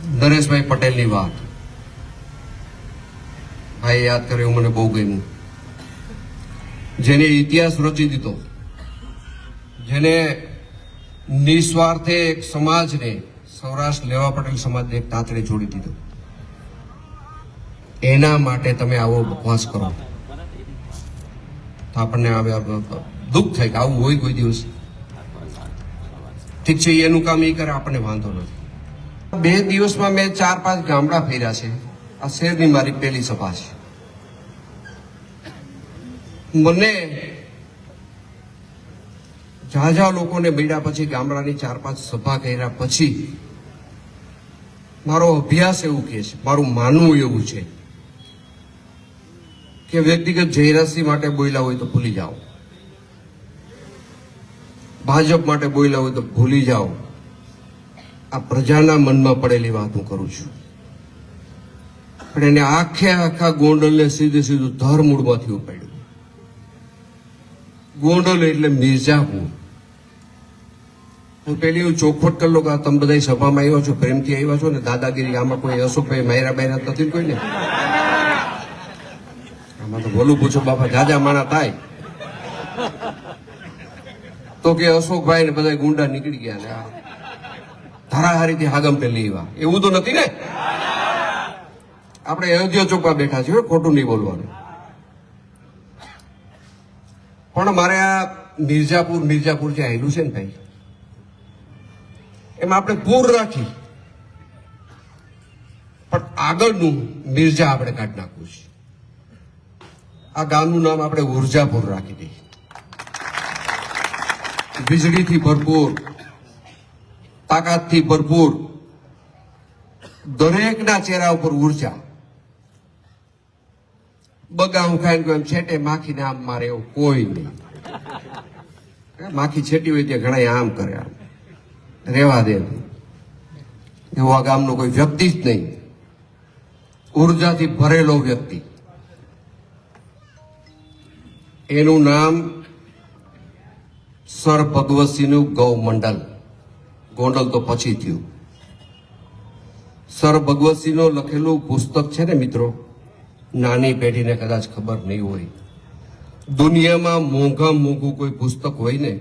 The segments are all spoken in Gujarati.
નરેશભાઈ પટેલની વાત ભાઈ યાદ કર્યો, મને બહુ ગમ્યું. જેને ઇતિહાસ રચી દીધો, જેને નિસ્વાર્થે એક સમાજને, સૌરાષ્ટ્ર લેવા પટેલ સમાજને એક તાતડે જોડી દીધો, એના માટે તમે આવો બકવાસ કરો તો આપણને દુઃખ થાય કે આવું હોય કોઈ દિવસ. ઠીક છે, એનું કામ એ કરે, આપણને વાંધો નથી. 2 દિવસમાં મેં 4-5 ગામડા ફેર્યા છે. આ શહેરની મારી પહેલી સભા છે. મને ઝાઝા લોકોને મળ્યા પછી, ગામડાની 4-5 સભા કર્યા પછી મારો અભ્યાસ એવું કહે છે, મારું માનવું એવું છે કે વ્યક્તિગત જયરાજસિંહ માટે બોલ્યા હોય તો ભૂલી જાઓ, ભાજપ માટે બોલ્યા હોય તો ભૂલી જાઓ. આ પ્રજાના મનમાં પડેલી વાત હું કરું છું. પણ એને આખા ગોંડલને સીધું ધરમૂળમાંથી ઉપાડ્યું. ગોંડલ એટલે મિર્ઝાપુર. હું પેલી હું ચોખવટ કરી લો કે તમે બધા સભામાં આવ્યા છો, પ્રેમથી આવ્યા છો ને, દાદાગીરી આમાં કોઈ અશોકભાઈ માયરા નથી કોઈ ને. આમાં તો ભલું પૂછો બાપા, જાજા માણા થાય તો કે અશોકભાઈ ને બધા ગુંડા નીકળી ગયા ને ધારાહારીથી હાગમ પેલી એવા. એવું તો નથી ને. આપણે અયોધ્યા ચોકમાં બેઠા છીએ, ખોટું નહીં બોલવાનું. પણ મારે આ મિર્ઝાપુર જે આવેલું છે ને ભાઈ, એમાં આપણે પૂર રાખી, પણ આગળનું મિર્ઝા આપણે કાઢી નાખવું છે. આ ગામનું નામ આપણે ઉર્જાપુર રાખી દઈએ. વીજળીથી ભરપૂર, તાકાતથી ભરપૂર, દરેકના ચહેરા ઉપર ઉર્જા. બગામ ખાઈને એમ છેટે માખીને આમ મારે એવું કોઈ નહીં. માખી છેટી હોય ત્યાં ઘણા આમ કરે, આમ રેવા દે. એવો આ ગામનો કોઈ વ્યક્તિ જ નહીં. ઉર્જાથી ભરેલો વ્યક્તિ. એનું નામ સર ભગવતસિંહનું ગૌ મંડલ. ગોંડલ તો પછી થયું. સર ભગવતસિંહનું લખેલું પુસ્તક છે ને મિત્રો, નાની પેઢીને કદાચ ખબર નહીં હોય, દુનિયામાં મોંઘું કોઈ પુસ્તક હોય ને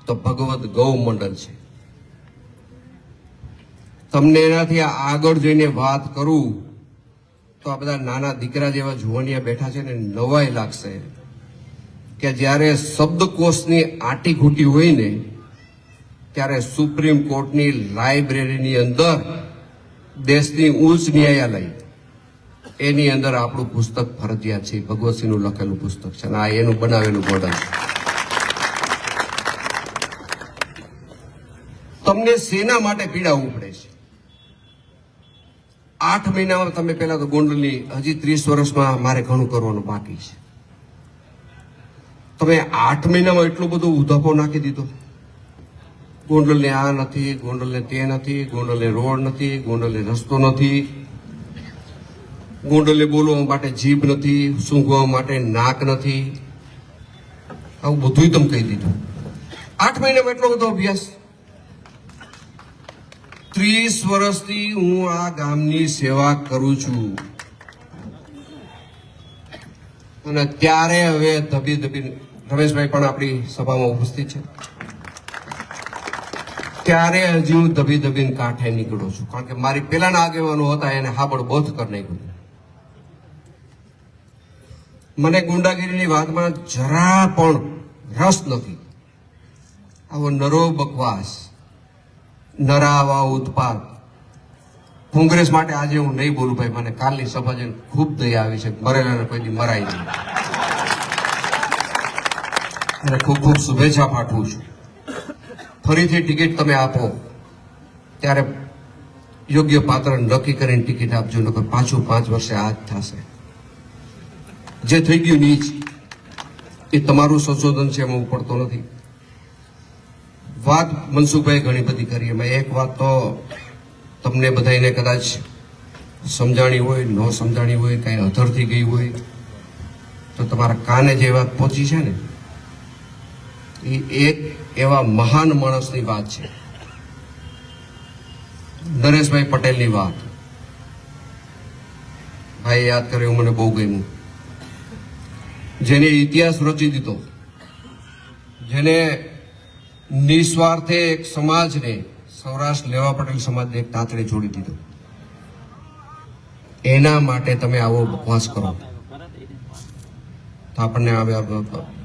તો ભગવત ગૌ મંડળ છે. તમને એનાથી આગળ જઈને વાત કરું તો આ બધા નાના દીકરા જેવા જુવાનિયા બેઠા છે ને, નવાઈ લાગશે કે જ્યારે શબ્દકોશની આટી ઘૂંટી હોય ને ત્યારે સુપ્રીમ કોર્ટની લાઇબ્રેરીની અંદર દેશની ઉચ્ચ ન્યાયાલય એની અંદર આપણું પુસ્તક ફરજિયાત છે. ભગવતસિંહનું લખેલું પુસ્તક છે અને આ એનું બનાવેલું મોડલ છે. તમને શેના માટે પીડાવવું પડે છે? 8 મહિનામાં તમે પહેલા તો ગોંડલની, હજી 30 વર્ષમાં મારે ઘણું કરવાનું બાકી છે. તમે 8 મહિનામાં એટલો બધો ઉધાપો નાખી દીધો. ગોંડલને આ નથી, ગોંડલને તે નથી, ગોંડલને રોડ નથી, ગોંડલને રસ્તો નથી, ગોંડલને બોલવા માટે જીભ નથી, સૂંઘવા માટે નાક નથી. આવું બધું તમે કહી દીધું. 8 મહિનામાં એટલો બધો અભ્યાસ. 30 વર્ષથી હું આ ગામની સેવા કરું છું અને ત્યારે હવે ધબી રમેશભાઈ પણ આપણી સભામાં ઉપસ્થિત છે, ત્યારે હજી હું ધબીને કાંઠે નીકળું છું. કારણ કે મારી પેલાના આગેવાનો હતા એને હાબડ બોધ કરી નાખ્યું. મને ગુંડાગીરીની વાતમાં જરા પણ રસ નથી. આવો નરો બકવાસ, નરાવા ઉત્પાદ કોંગ્રેસ માટે આજે હું નહીં બોલું ભાઈ. મને કાલની સભા જઈને ખૂબ દયા આવી છે. મરેલાને કોઈ દી મરાય નહીં. અને ખૂબ ખૂબ શુભેચ્છા પાઠવું છું. ફરીથી ટિકિટ તમે આપો ત્યારે યોગ્ય પાત્ર નક્કી કરીને ટિકિટ આપજો, નકર પાછું 5 વર્ષે આ જ થશે. જે થઈ ગયું નીચ એ તમારું સંશોધન છે, એમાં પડતો નથી. વાત મનસુખભાઈ ઘણી બધી કરી. એમાં એક વાત તો તમને બધાને કદાચ સમજાણી હોય, ન સમજાણી હોય, કાંઈ અધરથી ગઈ હોય તો તમારા કાને જે વાત પહોંચી છે ને, એ એક એવા મહાન માણસની વાત છે. નરેશભાઈ પટેલની વાત ભાઈ યાદ કર્યું, મને બહુ ગમ્યું. જેને ઇતિહાસ રચી દીધો, જેને નિસ્વાર્થે એક સમાજને, સૌરાષ્ટ્ર લેવા પટેલ સમાજને એક તાંતડે જોડી દીધો, એના માટે તમે આવો બકવાસ કરો તો આપણને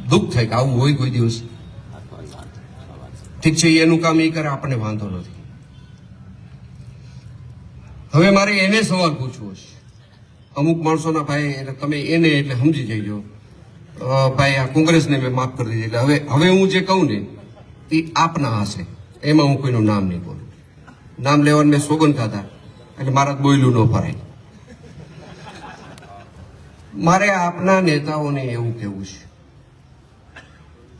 દુઃખ થાય કે આવું હોય કોઈ દિવસ. ઠીક છે, એનું કામ એ કરે, આપણને વાંધો નથી. હવે મારે એને સવાલ પૂછવો છે. અમુક માણસોના ભાઈ એટલે તમે એને એટલે સમજી જઈજો ભાઈ આ કોંગ્રેસને મેં માફ કરી દીધી, એટલે હવે હું જે કહું ને એ આપના હશે, એમાં હું કોઈનું નામ નહીં બોલું. નામ લેવાનું મેં સોગન ખાધા એટલે મારા બોયલું ન ફરાય. મારે આપના નેતાઓને એવું કહેવું છે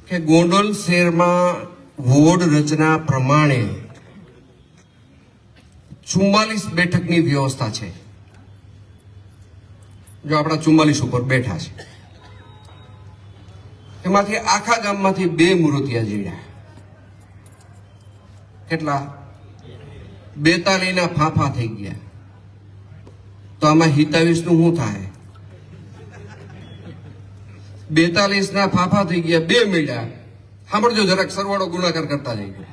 કે ગોંડલ શહેરમાં વોર્ડ રચના પ્રમાણે 44 બેઠકની વ્યવસ્થા છે. જો આપણા 44 ઉપર બેઠા છે, એમાંથી આખા ગામમાંથી 2 મૂર્તિયા જીડ્યા. કેટલા? 42 ના ફાંફા થઈ ગયા. તો આમાં 27 નું શું થાય? 42 ના ફાંફા થઈ ગયા, 2 મળ્યા. સાંભળજો જરાક, સરવાળો ગુણાકાર કરતા જઈએ.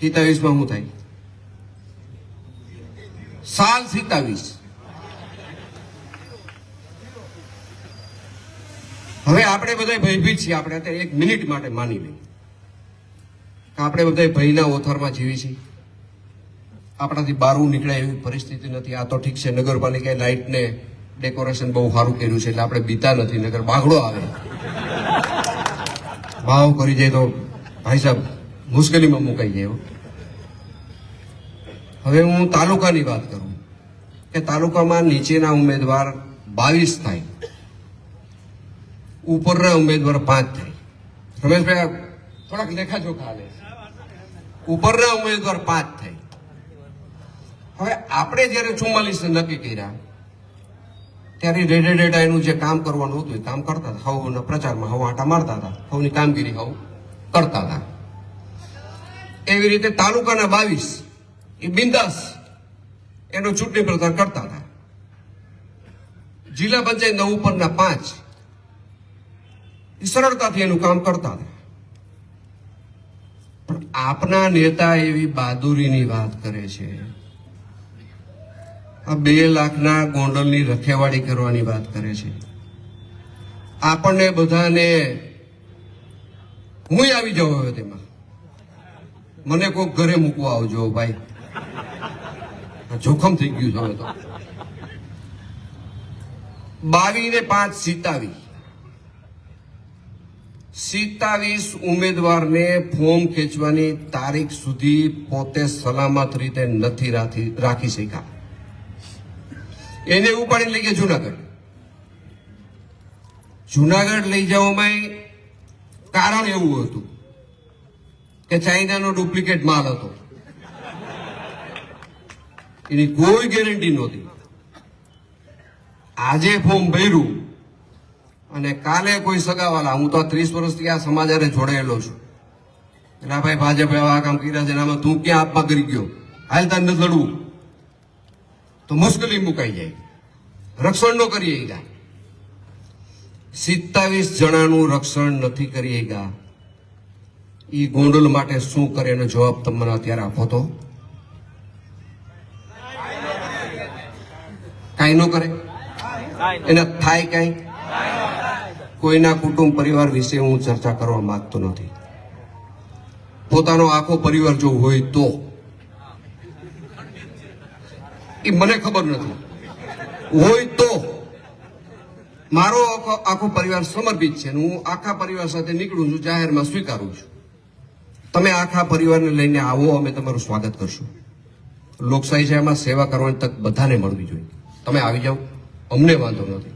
27 માં શું થાય? સાલ 27. હવે આપણે બધા ભયભીત છીએ. આપણે અત્યારે 1 મિનિટ માટે માની લઈએ કે આપણે બધા ભયના ઓથારમાં જીવી છીએ. આપણાથી બહારનું નીકળાય એવી પરિસ્થિતિ નથી. આ તો ઠીક છે, નગરપાલિકાએ લાઇટને ડેકોરેશન બહુ સારું કર્યું છે એટલે આપણે બીતા નથી, નગર બાગડો આવે ભાવ કરી જાય તો ભાઈ સાહેબ મુશ્કેલીમાં મુકાઈ જાય. હવે હું તાલુકાની વાત કરું કે તાલુકામાં નીચેના ઉમેદવાર 22 થાય, ઉપરના ઉમેદવાર 5 થાય. રમેશભાઈ થોડાક લેખાજોખા હાલે. ઉપરના ઉમેદવાર 5 થાય. હવે આપણે જયારે 44 નક્કી કર્યા ત્યારે રેડે એનું જે કામ કરવાનું હતું એ કામ કરતા હતા. હવના પ્રચારમાં હવ આટા મારતા હતા, હવની કામગીરી હવ કરતા હતા. એવી રીતે તાલુકાના 22 એ બિંદાસ એનો ચૂંટણી પ્રચાર કરતા હતા. જિલ્લા પંચાયતના ઉપરના 5 એ સરળતાથી એનું કામ કરતા હતા. પણ આપના નેતા એવી બહાદુરીની વાત કરે છે, આ 2 લાખના ગોંડલની રખેવાળી કરવાની વાત કરે છે. આપણને બધાને હું આવી જાઉં હવે તેમાં, મને કોઈક ઘરે મૂકવા આવજો ભાઈ, જોખમ થઈ ગયું છે હવે તો. 22 ને 5 27 ઉમેદવારને ફોર્મ ખેંચવાની તારીખ સુધી પોતે સલામત રીતે નથી રાખી શક્યા. એને ઉપાડીને લઈ ગયા જુનાગઢ. જુનાગઢ લઈ જવામાં કારણ એવું હતું કે ચાઇનાનો ડુપ્લિકેટ માલ હતો, એની કોઈ ગેરંટી નહોતી. આજે ફોર્મ ભર્યું અને કાલે કોઈ સગાવાલા, હું તો 30 વર્ષથી આ સમાજ હારે જોડાયેલો છું, એટલે ભાઈ ભાજપે આ કામ કર્યા છે, આમાં તું ક્યાં આપવા કરી ગયો, હાલ તાર નથી લડવું, તો મુશ્કેલી મુકાઈ જાય. રક્ષણ ન કરી ગયા. 27 જણાનું રક્ષણ નથી કરી ગયા. એ ગોંડલ માટે શું કરે એનો જવાબ તમને અત્યારે આપો તો? કાંઈ ન કરે, એને થાય કાંઈ? કોઈના કુટુંબ પરિવાર વિશે હું ચર્ચા કરવા માંગતો નથી. પોતાનો આખો પરિવાર જો હોય તો એ મને ખબર નથી, હોય તો મારો આખો પરિવાર સમર્પિત છે. હું આખા પરિવાર સાથે નીકળું છું, જાહેરમાં સ્વીકારું છું. તમે આખા પરિવારને લઈને આવો, અમે તમારું સ્વાગત કરશું. લોકશાહી છે, એમાં સેવા કરવાની તક બધાને મળવી જોઈએ. તમે આવી જાઓ, અમને વાંધો નથી.